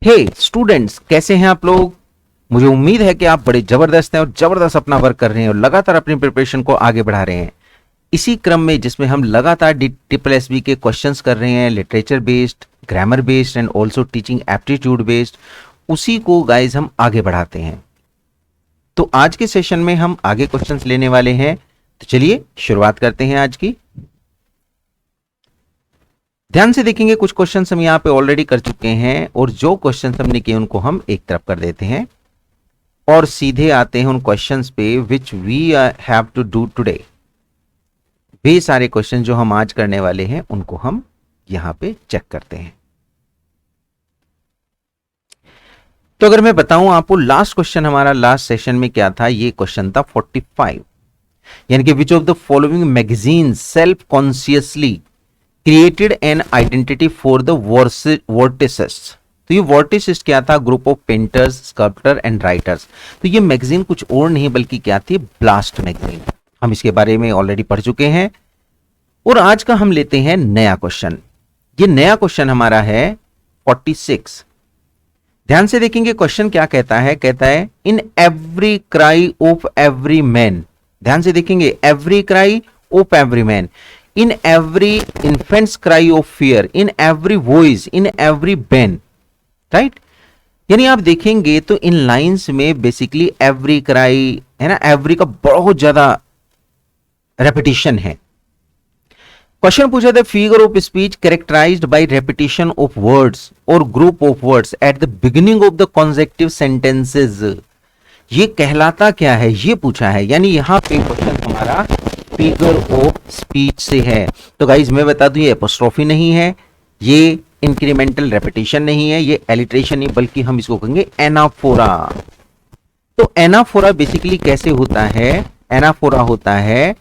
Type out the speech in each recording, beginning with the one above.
हे students, कैसे हैं आप लोग। मुझे उम्मीद है कि आप बड़े जबरदस्त हैं और जबरदस्त अपना वर्क कर रहे हैं और लगातार अपनी प्रिपरेशन को आगे बढ़ा रहे हैं। इसी क्रम में जिसमें हम लगातार ट्रिपल एसबी के क्वेश्चंस कर रहे हैं, literature based, grammar based and also teaching aptitude based, उसी को गाइज हम आगे बढ़ाते हैं। तो आज के सेशन में हम आगे क्वेश्चंस लेने वाले हैं। तो चलिए शुरुआत करते हैं आज की। ध्यान से देखेंगे, कुछ क्वेश्चंस हम यहां पे ऑलरेडी कर चुके हैं और जो क्वेश्चंस हमने किए उनको हम एक तरफ कर देते हैं और सीधे आते हैं उन क्वेश्चंस पे which we have to do today. वे सारे क्वेश्चन जो हम आज करने वाले हैं उनको हम यहां पे चेक करते हैं। तो अगर मैं बताऊं आपको, लास्ट क्वेश्चन हमारा लास्ट सेशन में क्या था, ये क्वेश्चन था 45, यानी कि which of the following magazine self consciously created an identity for the vorticist. तो ये वर्टिसिस्ट क्या था, group of painters, sculptor and writers. तो ये मैगजीन कुछ और नहीं बल्कि क्या थी, ब्लास्ट मैगजीन। हम इसके बारे में ऑलरेडी पढ़ चुके हैं और आज का हम लेते हैं नया क्वेश्चन। ये नया क्वेश्चन हमारा है 46। ध्यान से देखेंगे क्वेश्चन क्या कहता है, कहता है in every cry of every man. ध्यान से देखेंगे, every cry of every man, in every infant's cry of fear, in every voice, in every pen, right? यानी आप देखेंगे तो इन लाइंस में बेसिकली एवरी क्राई है ना, एवरी का बहुत ज्यादा रेपिटेशन है। क्वेश्चन पूछा था, figure of speech characterised by repetition of words और group of words at the beginning of the consecutive sentences, ये कहलाता क्या है, ये पूछा है। यानी यहां पे क्वेश्चन हमारा फिगर ऑफ स्पीच से है। तो गाइज मैं बता दूं, ये एपोस्ट्रोफी नहीं है, ये इंक्रीमेंटल रेपिटेशन नहीं है, ये एलिट्रेशन नहीं, बल्कि हम इसको कहेंगे एनाफोरा। तो एनाफोरा बेसिकली कैसे होता है, एनाफोरा होता है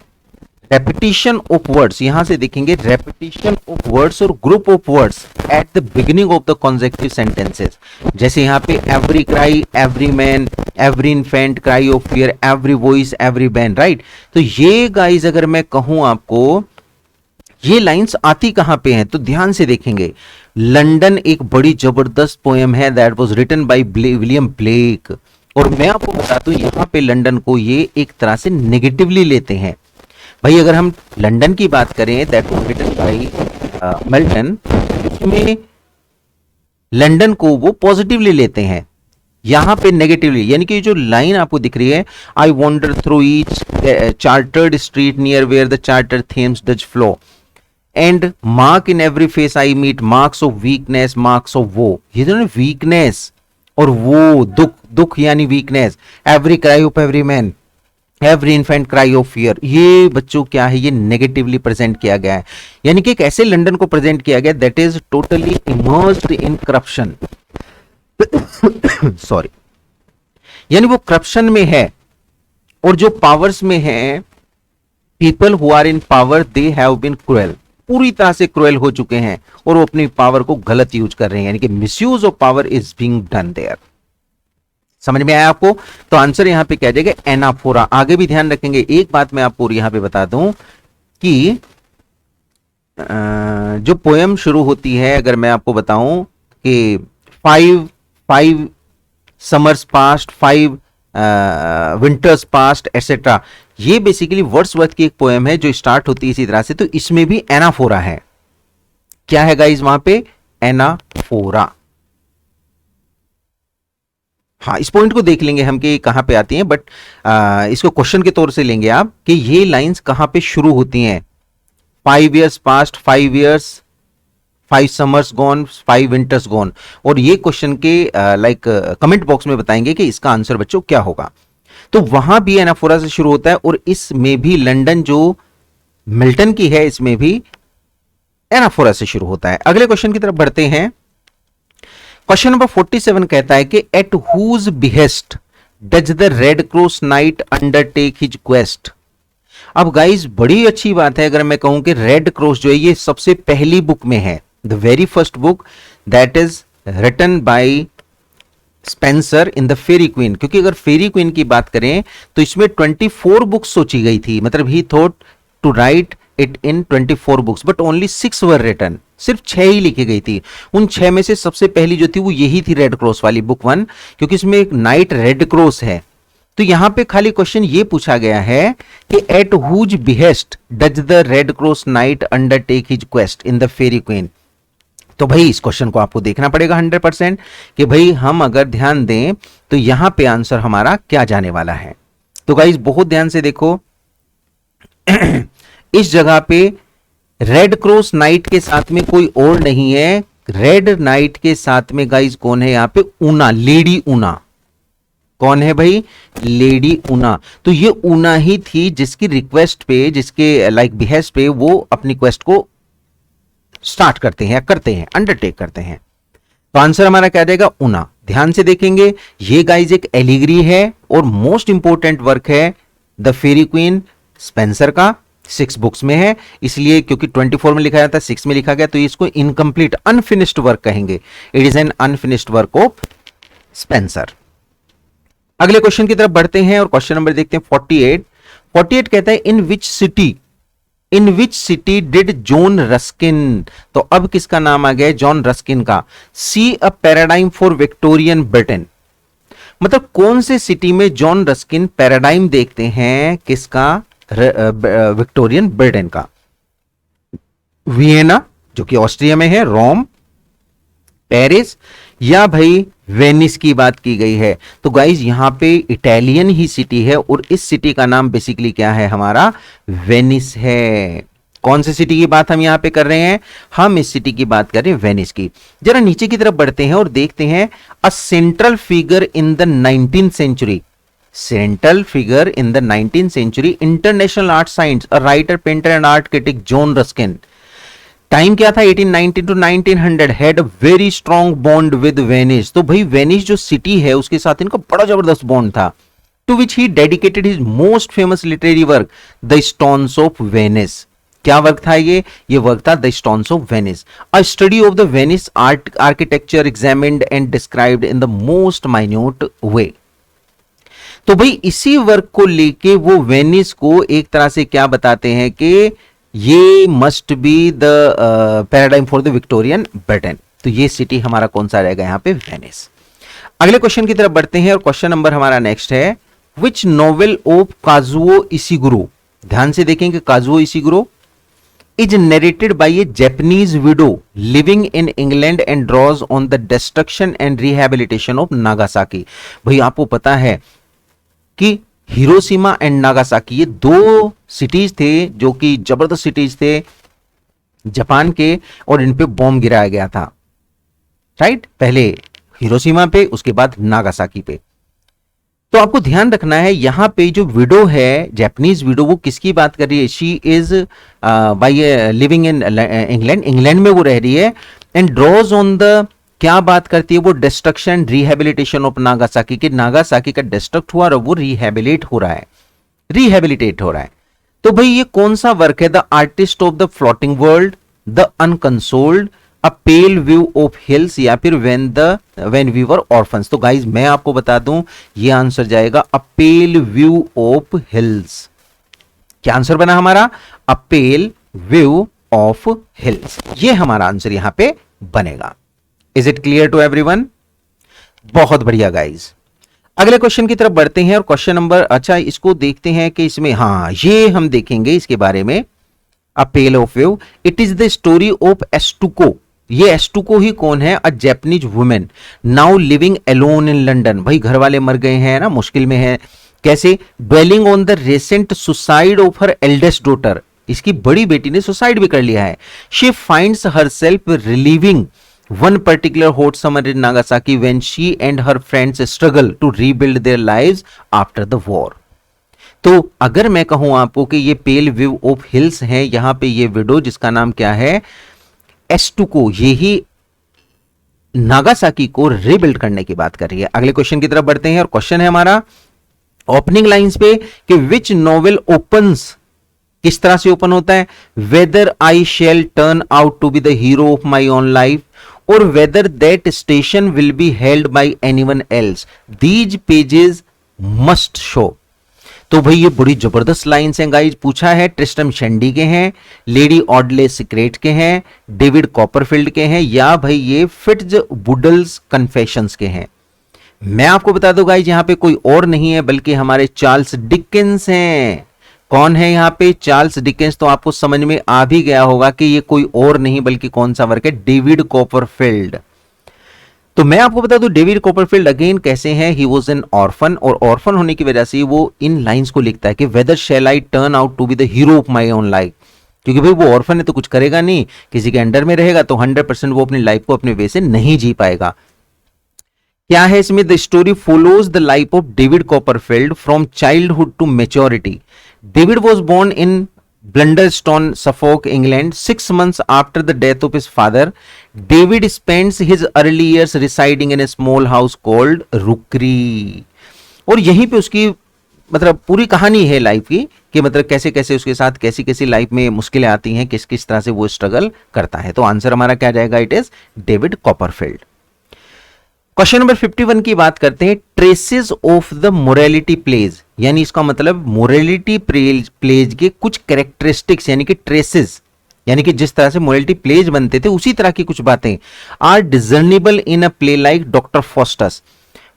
रेपिटेशन ऑफ वर्ड्स। यहां से देखेंगे रेपिटेशन ऑफ वर्ड्स और group of words at the beginning of the consecutive sentences. जैसे यहां पे every cry, every man, every infant, cry of fear, every voice, every ban, right. तो ये गाइज अगर मैं कहूं आपको, ये लाइंस आती कहां पे हैं, तो ध्यान से देखेंगे। लंदन एक बड़ी जबरदस्त पोएम है that was written by William Blake. और मैं आपको बता दूं, यहां पे लंदन को ये एक तरह से नेगेटिवली लेते हैं। भाई अगर हम लंदन की बात करें, that was written by Milton, इसमें लंदन को वो पॉजिटिवली लेते हैं, यहां पे नेगेटिवली। यानी कि जो लाइन आपको दिख रही है, I wander through each chartered street near where the chartered Thames does flow and mark in every face I meet marks of weakness, marks of woe. ये जो वीकनेस और वो दुख, दुख यानी weakness, every cry of every man, every infant cry of fear, ये बच्चों क्या है, ये नेगेटिवली प्रेजेंट किया गया है। यानी कि एक ऐसे लंदन को प्रेजेंट किया गया that is totally immersed in corruption. Sorry, यानी वो करप्शन में है और जो पावर्स में है, people who are in power they have been cruel, पूरी तरह से क्रूएल हो चुके हैं और वो अपनी पावर को गलत यूज कर रहे हैं। यानी कि misuse of power is being done there. समझ में आया आपको? तो आंसर यहां पे क्या जाएगा, एनाफोरा। आगे भी ध्यान रखेंगे, एक बात मैं आपको यहां पे बता दूं कि जो पोएम शुरू होती है, अगर मैं आपको बताऊं कि five summers past, 5 winters past etcetera, ये बेसिकली वर्ड्सवर्थ की एक पोएम है जो स्टार्ट होती है इसी तरह से। तो इसमें भी एनाफोरा है। क्या है गाइस वहां पे, एनाफोरा। हाँ, इस पॉइंट को देख लेंगे हम कि कहां पे आती हैं, बट इसको क्वेश्चन के तौर से लेंगे आप कि ये लाइंस कहां पे शुरू होती हैं। 5 years past, 5 years, 5 summers gone, 5 winters gone. और ये क्वेश्चन के लाइक कमेंट बॉक्स में बताएंगे कि इसका आंसर बच्चों क्या होगा। तो वहां भी एनाफोरा से शुरू होता है और इसमें भी लंदन जो मिल्टन की है, इसमें भी एनाफोरा से शुरू होता है। अगले क्वेश्चन की तरफ बढ़ते हैं। क्वेश्चन नंबर 47 कहता है कि at whose behest does the Red Cross Knight undertake his quest. अब गाइस बड़ी अच्छी बात है अगर मैं कहूं कि रेड क्रॉस जो है ये सबसे पहली बुक में है, the very first book that is written by Spenser in the Faerie Queene. क्योंकि अगर फेरी क्वीन की बात करें तो इसमें 24 बुक्स सोची गई थी, मतलब ही thought to write it in 24 books but only 6 were written, सिर्फ 6 ही लिखी गई थी। उन 6 में से सबसे पहली जो थी वो यही थी, रेड क्रॉस वाली बुक 1, क्योंकि इसमें एक नाइट रेड क्रॉस है। तो यहां पे खाली क्वेश्चन ये पूछा गया है कि at whose behest does the Red Cross Knight undertake his quest in the Faerie Queene. तो भाई इस क्वेश्चन को आपको देखना पड़ेगा 100% कि भाई हम अगर ध्यान दें तो यहां पे आंसर हमारा क्या जाने वाला है। तो गाइस बहुत ध्यान से देखो इस जगह पे रेड क्रॉस नाइट के साथ में कोई और नहीं है, रेड नाइट के साथ में गाइस कौन है यहां पे, ऊना, लेडी ऊना। कौन है भाई, लेडी ऊना। तो ये ऊना ही थी जिसकी रिक्वेस्ट पे, जिसके लाइक बिहेस्ट पे वो अपनी क्वेस्ट को स्टार्ट करते हैं, अंडरटेक करते हैं। तो आंसर हमारा क्या देगा, ऊना। ध्यान से देखेंगे ये गाइज एक एलिगरी है और मोस्ट इंपोर्टेंट वर्क है द फेरी क्वीन स्पेंसर का, 6 बुक्स में है, इसलिए क्योंकि 24 में लिखा जाता है, 6 में लिखा गया, तो इसको इनकम्प्लीट अनफिनिश्ड वर्क कहेंगे। It is an unfinished work of Spencer. अगले क्वेश्चन की तरफ बढ़ते हैं और क्वेश्चन नंबर देखते हैं 48। 48 कहता है in which city did John Ruskin. तो अब किसका नाम आ गया, जॉन रस्किन का। See a paradigm for Victorian Britain, मतलब कौन से सिटी में जॉन रस्किन पैराडाइम देखते हैं, किसका, विक्टोरियन ब्रिटेन का। वियना जो कि ऑस्ट्रिया में है, रोम, पेरिस, या भाई वेनिस की बात की गई है। तो गाइज यहां पे इटालियन ही सिटी है और इस सिटी का नाम बेसिकली क्या है हमारा, वेनिस है। कौन से सिटी की बात हम यहां पे कर रहे हैं, हम इस सिटी की बात कर रहे हैं, वेनिस की। जरा नीचे की तरफ बढ़ते हैं और देखते हैं a central figure in the 19th century, central figure in the 19th century, international art science, a writer, painter and art critic John Ruskin. Time क्या था 1890 to 1900, had very strong bond with Venice. तो भाई Venice जो city है उसके साथ इनका बड़ा जबरदस्त बॉन्ड था। To which he dedicated his most famous literary work the stones of Venice. क्या वर्क था ये वर्क था the stones of Venice, a study of the Venice art architecture examined and described in the most minute way. तो भाई इसी work को लेके वो वेनिस को एक तरह से क्या बताते हैं कि ये must be the paradigm for the Victorian Britain. तो ये सिटी हमारा कौन सा रहेगा यहाँ पे, वेनिस। अगले क्वेश्चन की तरफ बढ़ते हैं और क्वेश्चन नंबर हमारा नेक्स्ट है, which novel of Kazuo Ishiguro. ध्यान से देखेंगे, Kazuo Ishiguro is narrated by a Japanese widow living in England and draws on the destruction and rehabilitation of Nagasaki. भाई आपको पता है कि हिरोशिमा एंड नागासाकी ये 2 सिटीज थे जो कि जबरदस्त सिटीज थे जापान के, और इन पे बॉम्ब गिराया गया था, राइट। पहले हिरोशिमा पे, उसके बाद नागासाकी पे। तो आपको ध्यान रखना है यहां पे जो विडो है, जापानीज विडो, वो किसकी बात कर रही है, she is by living in England, England में वो रह रही है, एंड ड्रॉज ऑन द, क्या बात करती है वो, डिस्ट्रक्शन रिहैबिलिटेशन ऑफ नागासाकी, कि नागासाकी का डिस्ट्रक्ट हुआ और वो रिहैबिलिटेट हो रहा है। तो भाई ये कौन सा वर्क है, the artist of the floating world, the unconsoled, a pale view of hills, या फिर व्हेन वी वर ऑर्फन्स। तो गाइज मैं आपको बता दूं ये आंसर जाएगा a pale view of hills. क्या आंसर बना हमारा, a pale view of hills, ये हमारा आंसर यहां पे बनेगा। Is it clear to everyone? बहुत बढ़िया गाइज। अगले क्वेश्चन की तरफ बढ़ते हैं और क्वेश्चन नंबर, अच्छा इसको देखते हैं कि इसमें, हाँ ये हम देखेंगे इसके बारे में, a pale of view, it is the story of एस्टुको। ये एस्टुको ही कौन है, a Japanese women now living alone in London. भाई घर वाले मर गए हैं ना, मुश्किल में है, कैसे, dwelling on the recent suicide of her eldest daughter, इसकी बड़ी बेटी ने सुसाइड भी कर लिया है। She finds herself relieving one particular hot summer in Nagasaki when she and her friends struggle to rebuild their lives after the war। तो अगर मैं कहूं आपको कि ये पेल व्यू ऑफ हिल्स है, यहां पे ये विडो जिसका नाम क्या है, एस्टुको, ये ही नागासाकी को रीबिल्ड करने की बात कर रही है। अगले क्वेश्चन की तरफ बढ़ते हैं और क्वेश्चन है हमारा ओपनिंग लाइंस पे कि विच नॉवेल ओपन्स, किस तरह से ओपन होता है, whether I shall turn out to be the hero of my own life or whether that station will be held by anyone else, these pages must show। तो भाई ये बड़ी जबरदस्त लाइंस हैं गाइज। पूछा है ट्रिस्टम शेंडी के हैं, लेडी ऑडले सिक्रेट के हैं, डेविड कॉपरफील्ड के हैं, या भाई ये फिट्जवुडल्स कन्फेशंस के हैं। मैं आपको बता दूं गाइज यहां पे कोई और नहीं है बल्कि हमारे चार्ल्स डिकेंस हैं। कौन है यहाँ पे? Charles Dickens. तो आपको समझ में आ भी गया होगा कि ये कोई और नहीं बल्कि कौन सा वर्क है? David Copperfield. तो मैं आपको बता दूं डेविड कॉपरफील्ड अगेन कैसे हैं, ही वॉज एन ऑर्फन, और ऑर्फन होने की वजह से वो इन लाइंस को लिखता है कि whether shall I turn out to be the hero of my own life, क्योंकि भाई वो ऑर्फन है तो कुछ करेगा नहीं, किसी के अंडर में रहेगा तो 100% वो अपनी लाइफ को अपने वे से नहीं जी पाएगा। क्या है इसमें? The story follows the life of David Copperfield from childhood to maturity. David was born in Blunderstone, Suffolk, England. 6 months after the death of his father, David spends his early years residing in a small house called Rookery. और यहीं पे उसकी मतलब पूरी कहानी है life की कि मतलब कैसे कैसे उसके साथ कैसी कैसी लाइफ में मुश्किलें आती हैं, किस किस तरह से वो स्ट्रगल करता है। तो आंसर हमारा क्या जाएगा? It is David Copperfield. Question number 51 की बात करते हैं। Traces of the morality plays, यानी इसका मतलब मोरालिटी प्लेज के कुछ कैरेक्टरिस्टिक्स यानी कि ट्रेसेस, यानी कि जिस तरह से मोरालिटी प्लेज बनते थे उसी तरह की कुछ बातें are discernible in a play like Doctor Faustus.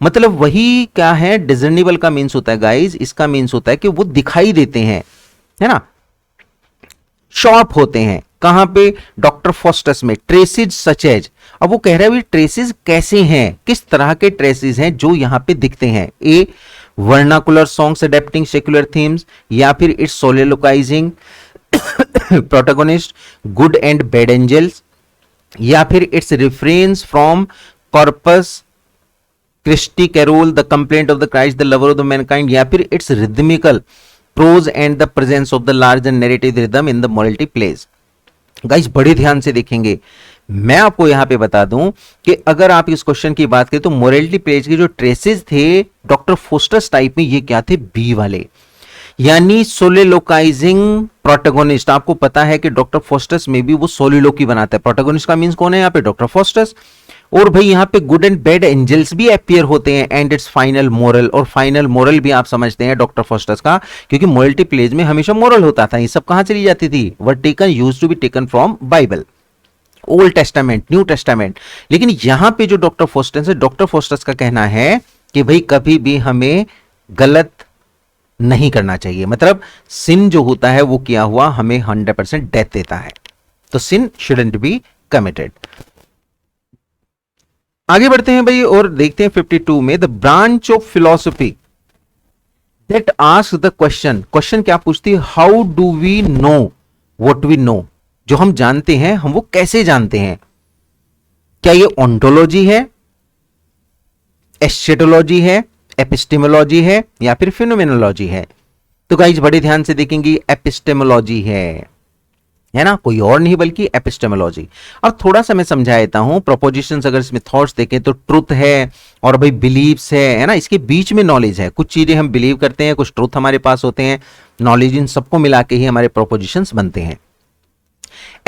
मतलब वही क्या है? डिजर्नेबल का मीन्स होता है गाइज, इसका मीन्स होता है कि वो दिखाई देते हैं, है ना, शॉर्प होते हैं। कहां पे? डॉक्टर फॉस्टस में। ट्रेसेज सच एज, अब वो कह रहा है ट्रेसेस कैसे हैं, किस तरह के ट्रेसेस हैं जो यहां पे दिखते हैं? A vernacular songs adapting secular themes, या फिर it's soliloquizing protagonist, good and bad angels, या फिर it's reference from Corpus Christi carol, the complaint of the Christ, the lover of the mankind, या फिर it's rhythmical prose and the presence of the large and narrative rhythm in the morality plays. Guys बड़े ध्यान से देखेंगे। मैं आपको यहां पे बता दूं कि अगर आप इस क्वेश्चन की बात करें तो मोरालिटी प्लेज के जो ट्रेसेस थे डॉक्टर फोस्टर्स टाइप में, ये क्या थे? बी वाले, यानी सोलिलोकाइजिंग प्रोटोगोनिस्ट। आपको पता है कि डॉक्टर फोस्टर्स में भी वो सोलिलोकी बनाता है। प्रोटोगोनिस्ट का मींस कौन है यहाँ पे? Doctor fosters. और भाई यहाँ पे गुड एंड बैड एंजल्स भी अपीयर होते हैं, एंड इट्स फाइनल मोरल, और फाइनल मोरल भी आप समझते हैं डॉक्टर फोस्टर्स का, क्योंकि मोरालिटी प्लेज में हमेशा मोरल होता था। ये सब कहां चली जाती थी? Were taken used to be taken from Bible, Old Testament, New Testament. लेकिन यहां पे जो डॉक्टर फोस्टर्स है, डॉक्टर फोस्टर्स का कहना है कि भाई कभी भी हमें गलत नहीं करना चाहिए, मतलब सिन जो होता है वो किया हुआ हमें 100% डेथ देता है, तो सिन शुडंट बी कमिटेड। आगे बढ़ते हैं भाई और देखते हैं 52 में, the branch of philosophy that ask the question. Question क्या पूछती है? How do we know what we know, जो हम जानते हैं हम वो कैसे जानते हैं? क्या ये ओंटोलॉजी है, एस्चेटोलॉजी है, एपिस्टेमोलॉजी है, या फिर फिनोमेनोलॉजी है? तो गाइस बड़े ध्यान से देखेंगे, एपिस्टेमोलॉजी है ना, कोई और नहीं बल्कि एपिस्टेमोलॉजी। अब थोड़ा सा मैं समझा देता हूं। प्रोपोजिशंस अगर इसमें थॉट्स देखें तो ट्रुथ है और भाई बिलीव्स है ना, इसके बीच में नॉलेज है। कुछ चीजें हम बिलीव करते हैं, कुछ ट्रुथ हमारे पास होते हैं, नॉलेज, इन सबको मिला के ही हमारे प्रोपोजिशंस बनते हैं।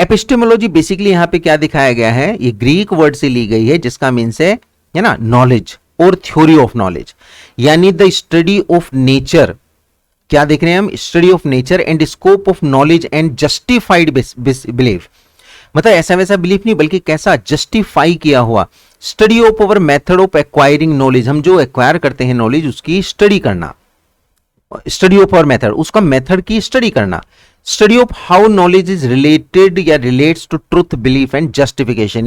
एपिस्टेमोलॉजी बेसिकली यहां पे क्या दिखाया गया है? ये ग्रीक वर्ड से ली गई है जिसका मीन्स है ना नॉलेज और थ्योरी ऑफ नॉलेज, यानी द स्टडी ऑफ नेचर। क्या देख रहे हैं हम? Study of nature and scope of knowledge and justified belief, मतलब ऐसा वैसा बिलीफ नहीं बल्कि कैसा? जस्टिफाई किया हुआ। Study of our method of acquiring knowledge, हम जो एक्वायर करते हैं नॉलेज उसकी स्टडी करना। स्टडी ऑफ अवर मेथड, उसका मेथड की स्टडी करना। Study of how knowledge is related या relates to truth, belief and justification.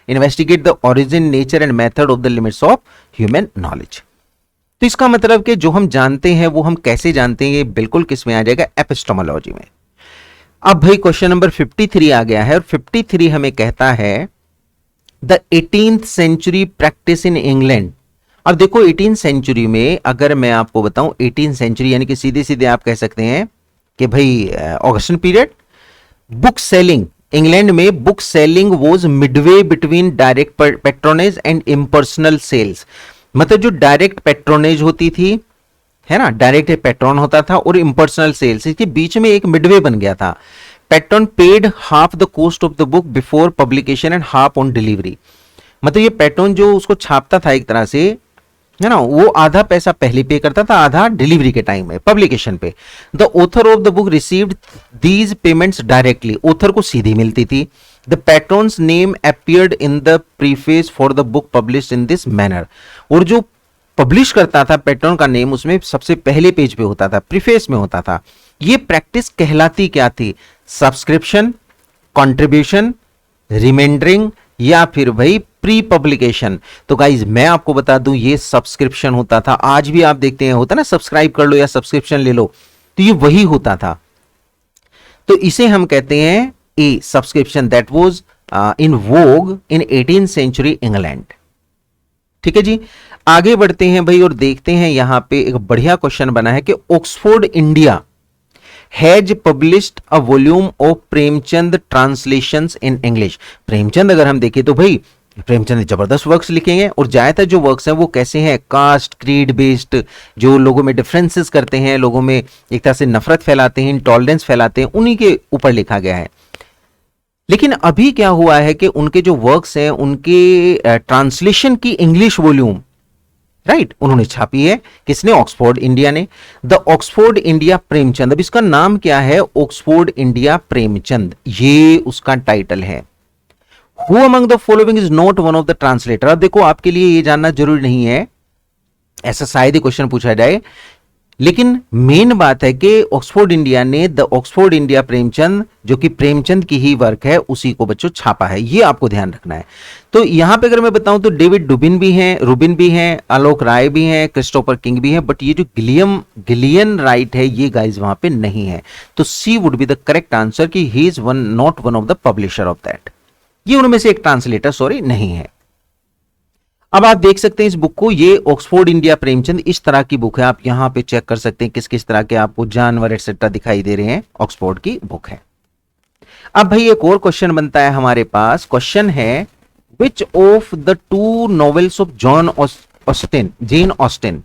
Investigate the origin, nature and method of the limits of human knowledge. तो इसका मतलब कि जो हम जानते हैं वो हम कैसे जानते हैं, ये बिल्कुल किस में आ जाएगा? एपिस्टेमोलॉजी में। अब भाई क्वेश्चन नंबर 53 आ गया है और 53 हमें कहता है the 18th century practice in England. अब देखो 18th सेंचुरी में अगर मैं आपको बताऊं, 18th सेंचुरी यानी कि सीधे सीधे आप कह सकते हैं कि भाई Augustan period. Book selling England में, book selling was midway between direct patronage and impersonal sales. मतलब जो डायरेक्ट पैट्रोनेज होती थी, है ना, डायरेक्ट पैट्रॉन होता था, और इम्पर्सनल सेल्स, इसके बीच में एक मिडवे बन गया था। Patron paid half the cost of the book before publication and half on delivery. मतलब ये पैट्रॉन जो उसको छापता था एक तरह से, है ना, वो आधा पैसा पहले पे करता था, आधा डिलीवरी के टाइम में, पब्लिकेशन पे। The author of the book received these payments directly, author को सीधी मिलती थी। The patron's name appeared in the preface for the book published in this manner, और जो पब्लिश करता था पैट्रॉन का नेम उसमें सबसे पहले पेज पे होता था, प्रीफेस में होता था। ये प्रैक्टिस कहलाती क्या थी? सब्सक्रिप्शन, कंट्रीब्यूशन, रिमाइंडरिंग, या फिर भाई प्री पब्लिकेशन। तो गाइज मैं आपको बता दूं, ये सब्सक्रिप्शन होता था। आज भी आप देखते हैं होता ना, सब्सक्राइब कर लो या सब्सक्रिप्शन ले लो, तो ये वही होता था। तो इसे हम कहते हैं a subscription that was in vogue in 18th century England. ठीक है जी, आगे बढ़ते हैं भाई और देखते हैं यहां पे एक बढ़िया क्वेश्चन बना है कि Oxford India has published a volume of Premchand translations in English. Premchand अगर हम देखें तो भाई प्रेमचंद ने जबरदस्त वर्क्स लिखे हैं, और ज्यादातर जो वर्क्स हैं वो कैसे हैं? कास्ट क्रीड बेस्ड, जो लोगों में डिफरेंसेस करते हैं, लोगों में एक तरह से नफरत फैलाते हैं, इंटॉलरेंस फैलाते हैं, उन्हीं के ऊपर लिखा गया है। लेकिन अभी क्या हुआ है कि उनके जो वर्क्स हैं उनके ट्रांसलेशन की इंग्लिश वॉल्यूम राइट उन्होंने छापी है। किसने? ऑक्सफोर्ड इंडिया ने। द ऑक्सफोर्ड इंडिया प्रेमचंद, अब इसका नाम क्या है? ऑक्सफोर्ड इंडिया प्रेमचंद, ये उसका टाइटल है। Who among the following is not one of the translator. अब देखो आपके लिए ये जानना जरूरी नहीं है, ऐसा शायद ही क्वेश्चन पूछा जाए, लेकिन मेन बात है कि ऑक्सफोर्ड इंडिया ने द ऑक्सफोर्ड इंडिया प्रेमचंद, जो कि प्रेमचंद की ही वर्क है, उसी को बच्चों छापा है, ये आपको ध्यान रखना है। तो यहां पे अगर मैं बताऊं तो डेविड डुबिन भी हैं, रुबिन भी हैं, आलोक राय भी हैं, क्रिस्टोफर किंग भी हैं, बट ये जो गिलियन राइट है ये गाइज वहां पे नहीं है। तो C would be the correct answer कि he is not one of the publisher of that, ये उनमें से एक ट्रांसलेटर सॉरी नहीं है। अब आप देख सकते हैं इस बुक को, ये ऑक्सफोर्ड इंडिया प्रेमचंद इस तरह की बुक है। आप यहां पे चेक कर सकते हैं किस किस तरह के आपको जानवर एक्सेट्रा दिखाई दे रहे हैं, ऑक्सफोर्ड की बुक है। अब भाई एक और क्वेश्चन बनता है हमारे पास, क्वेश्चन है which of the two novels of Jane Austen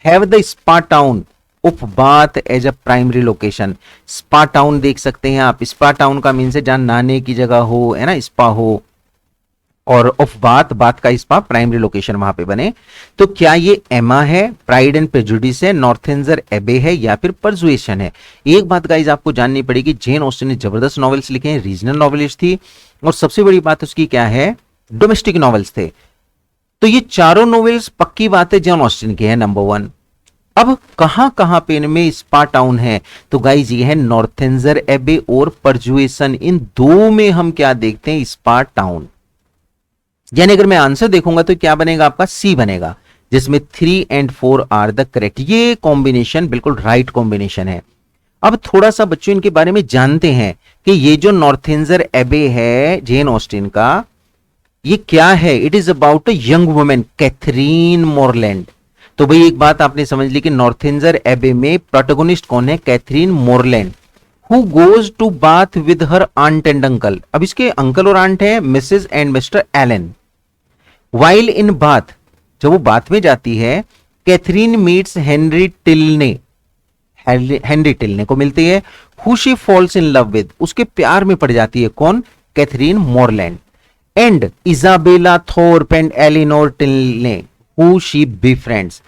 have the spa town of Bath as a primary location. Spa town देख सकते हैं आप, स्पा टाउन का मीन से जहां नहाने की जगह हो, है ना, स्पा हो, और ऑफ बाथ का स्पा प्राइमरी लोकेशन वहां पे बने। तो क्या ये एमा है, प्राइड एंड प्रेजुडिस है, नॉर्थेंजर एबे है, या फिर परसुएशन है? एक बात गाइज आपको जाननी पड़ेगी, जेन ऑस्टिन ने जबरदस्त नॉवेल्स लिखे हैं, रीजनल नॉवेलिस्ट थी, और सबसे बड़ी बात उसकी क्या है? डोमेस्टिक नॉवेल्स थे। तो ये चारों नॉवेल्स पक्की बात है जेन ऑस्टिन की है, नंबर 1। अब कहां पे इनमें स्पा टाउन है? तो गाइज ये है नॉर्थेंजर एबे और परजुएशन, इन दो में हम क्या देखते हैं? Spa town. यानी अगर मैं आंसर देखूंगा तो क्या बनेगा आपका? सी बनेगा, जिसमें 3 और 4 आर द करेक्ट। ये कॉम्बिनेशन बिल्कुल राइट कॉम्बिनेशन है। अब थोड़ा सा बच्चों इनके बारे में जानते हैं कि ये जो नॉर्थेंजर एबे है जेन ऑस्टिन का, ये क्या है? It is about a young woman Catherine Morland. तो भाई एक बात आपने समझ ली कि नॉर्थेंजर एबे में प्रोटोगोनिस्ट कौन है? Catherine Morland, who goes to Bath with her aunt and uncle. अब इसके अंकल और आंट है Mrs and Mr Allen. While in Bath, जब वो बाथ में जाती है, कैथरीन मीट्स हेनरी टिल्ने को मिलती है, who she falls in love with, उसके प्यार में पड़ जाती है, कौन? Catherine Morland. And Isabella Thorpe and Eleanor Tilney who she befriends,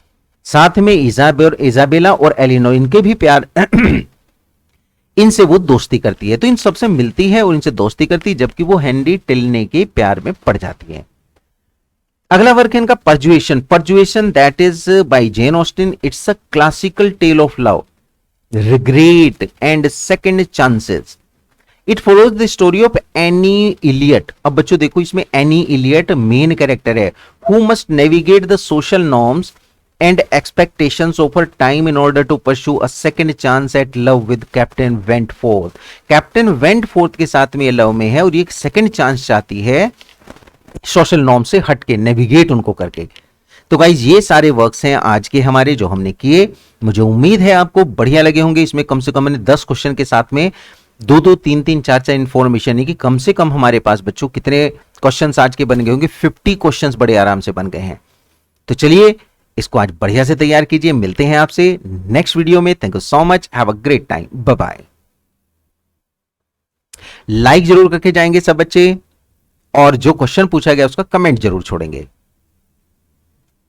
साथ में इजाबेला और एलिनोर, इनके भी प्यार इनसे वो दोस्ती करती है। तो इन सबसे मिलती है और इनसे दोस्ती करती है, जबकि वो हेनरी टिल्ने के प्यार में पड़ जाती है। अगला वर्क है इनका Persuasion that is by Jane Austen. It's a classical tale of love, regret and second chances. It follows the story of Anne Elliot. अब बच्चों देखो इसमें एनी इलियट मेन कैरेक्टर है, who must navigate the social norms and expectations of her time in order to pursue a second chance at love with Captain Wentworth। Captain Wentworth के साथ में ये love में है और ये एक सेकंड चांस चाहती है सोशल नॉर्म से हट के, नेविगेट उनको करके। तो गाइज ये सारे वर्क्स हैं आज के हमारे जो हमने किए। मुझे उम्मीद है आपको बढ़िया लगे होंगे। इसमें कम से कम मैंने 10 क्वेश्चन के साथ में 2-2, 3-3, 4-4 इंफॉर्मेशन है कि कम से कम हमारे पास बच्चों कितने क्वेश्चंस आज के बन गए होंगे? 50 क्वेश्चंस बड़े आराम से बन गए हैं। तो चलिए इसको आज बढ़िया से तैयार कीजिए। मिलते हैं आपसे नेक्स्ट वीडियो में। Thank you so much, have a great time, bye bye. Like जरूर करके जाएंगे सब बच्चे, और जो क्वेश्चन पूछा गया उसका कमेंट जरूर छोड़ेंगे।